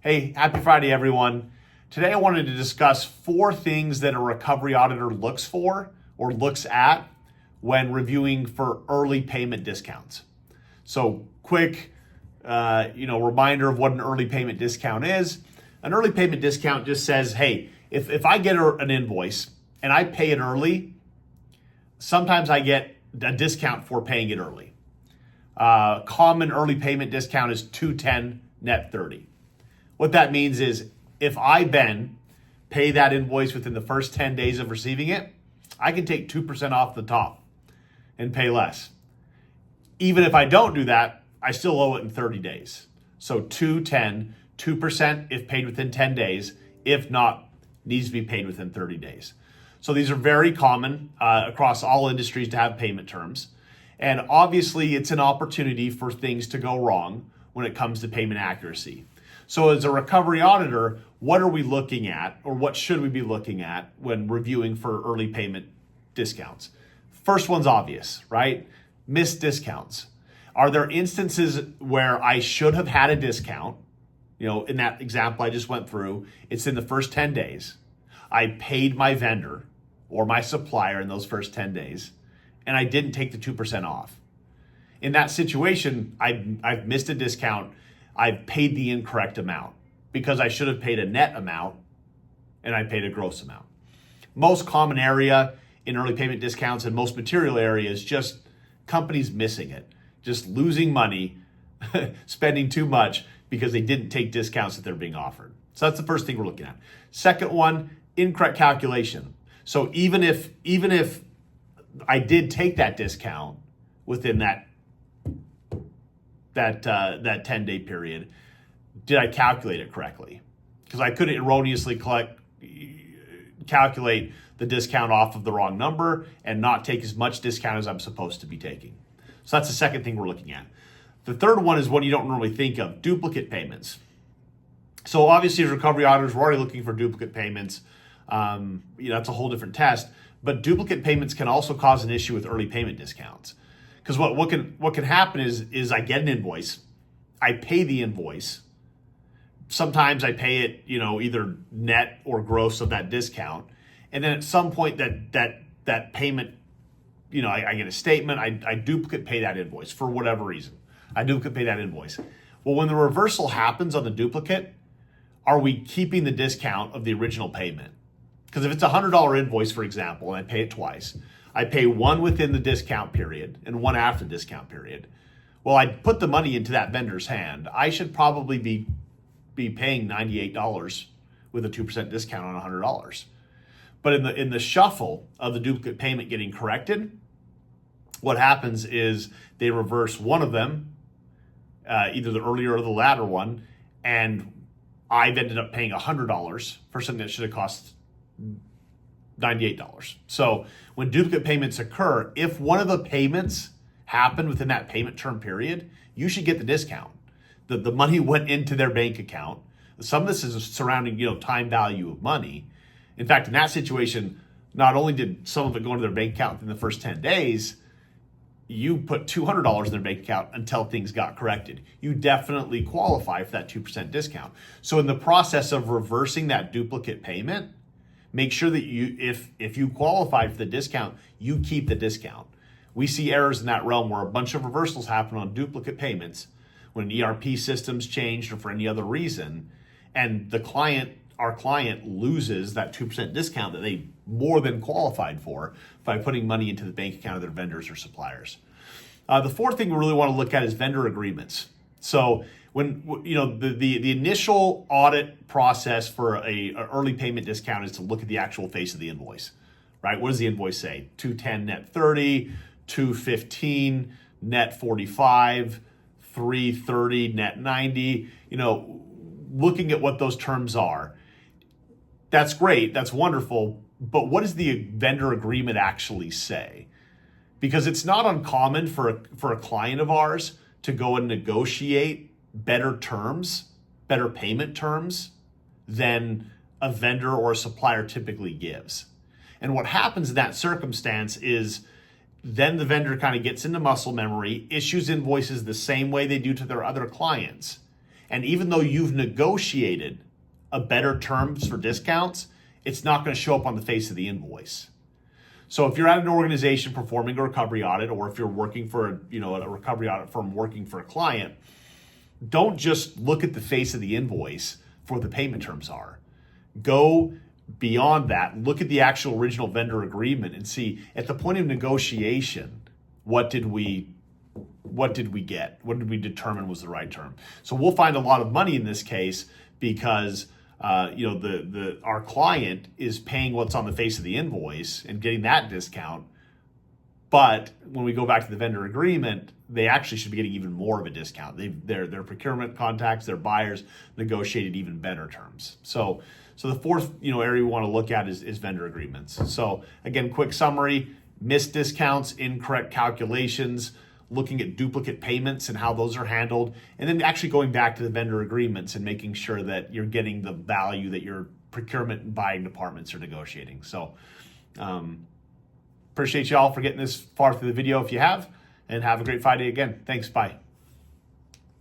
Hey, happy Friday, everyone. Today I wanted to discuss 4 things that a recovery auditor looks for or looks at when reviewing for early payment discounts. So quick, reminder of what an early payment discount is. An early payment discount just says, hey, if I get an invoice and I pay it early, sometimes I get a discount for paying it early. Common early payment discount is $210 net 30. What that means is if I, Ben, pay that invoice within the first 10 days of receiving it, I can take 2% off the top and pay less. Even if I don't do that, I still owe it in 30 days. So 210, 2% if paid within 10 days. If not, needs to be paid within 30 days. So these are very common across all industries to have payment terms. And obviously it's an opportunity for things to go wrong when it comes to payment accuracy. So as a recovery auditor, what are we looking at, or what should we be looking at when reviewing for early payment discounts? First one's obvious, right? Missed discounts. Are there instances where I should have had a discount? In that example I just went through, it's in the first 10 days. I paid my vendor or my supplier in those first 10 days, and I didn't take the 2% off. In that situation, I've missed a discount. I've paid the incorrect amount because I should have paid a net amount and I paid a gross amount. Most common area in early payment discounts and most material area is just companies missing it, just losing money, spending too much because they didn't take discounts that they're being offered. So that's the first thing we're looking at. Second one, incorrect calculation. So even if I did take that discount within that 10-day period, did I calculate it correctly? Because I could erroneously calculate the discount off of the wrong number and not take as much discount as I'm supposed to be taking. So that's the second thing we're looking at. The third one is one you don't normally think of, duplicate payments. So obviously as recovery auditors, we're already looking for duplicate payments. That's a whole different test, but duplicate payments can also cause an issue with early payment discounts. Because what can happen is I get an invoice, I pay the invoice. Sometimes I pay it, either net or gross of that discount, and then at some point that payment, I get a statement, I duplicate pay that invoice for whatever reason. I duplicate pay that invoice. Well, when the reversal happens on the duplicate, are we keeping the discount of the original payment? Because if it's a $100 invoice, for example, and I pay it twice, I pay one within the discount period and one after the discount period. Well, I put the money into that vendor's hand. I should probably be paying $98 with a 2% discount on $100. But in the shuffle of the duplicate payment getting corrected, what happens is they reverse one of them, either the earlier or the latter one, and I've ended up paying $100 for something that should have cost $98. So when duplicate payments occur, if one of the payments happened within that payment term period, you should get the discount. The money went into their bank account. Some of this is surrounding, time value of money. In fact, in that situation, not only did some of it go into their bank account within the first 10 days, you put $200 in their bank account until things got corrected. You definitely qualify for that 2% discount. So in the process of reversing that duplicate payment, make sure that if you qualify for the discount, you keep the discount. We see errors in that realm where a bunch of reversals happen on duplicate payments when ERP systems changed or for any other reason, and our client loses that 2% discount that they more than qualified for by putting money into the bank account of their vendors or suppliers. The fourth thing we really want to look at is vendor agreements. So when the initial audit process for an early payment discount is to look at the actual face of the invoice, right? What does the invoice say? 210 net 30, 215 net 45, 330 net 90. Looking at what those terms are, that's great, that's wonderful. But what does the vendor agreement actually say? Because it's not uncommon for a client of ours to go and negotiate better payment terms than a vendor or a supplier typically gives. And what happens in that circumstance is then the vendor kind of gets into muscle memory, issues invoices the same way they do to their other clients, And even though you've negotiated a better terms for discounts, it's not going to show up on the face of the invoice. So if you're at an organization performing a recovery audit, or if you're working for a recovery audit firm working for a client, don't just look at the face of the invoice for what the payment terms are. Go beyond that, look at the actual original vendor agreement and see at the point of negotiation, what did we get? What did we determine was the right term? So we'll find a lot of money in this case because our client is paying what's on the face of the invoice and getting that discount. But when we go back to the vendor agreement, they actually should be getting even more of a discount. Their procurement contacts, their buyers negotiated even better terms. So the fourth area we want to look at is vendor agreements. So again, quick summary: missed discounts, incorrect calculations, looking at duplicate payments and how those are handled, and then actually going back to the vendor agreements and making sure that you're getting the value that your procurement and buying departments are negotiating. So appreciate y'all for getting this far through the video if you have, and have a great Friday again. Thanks, bye.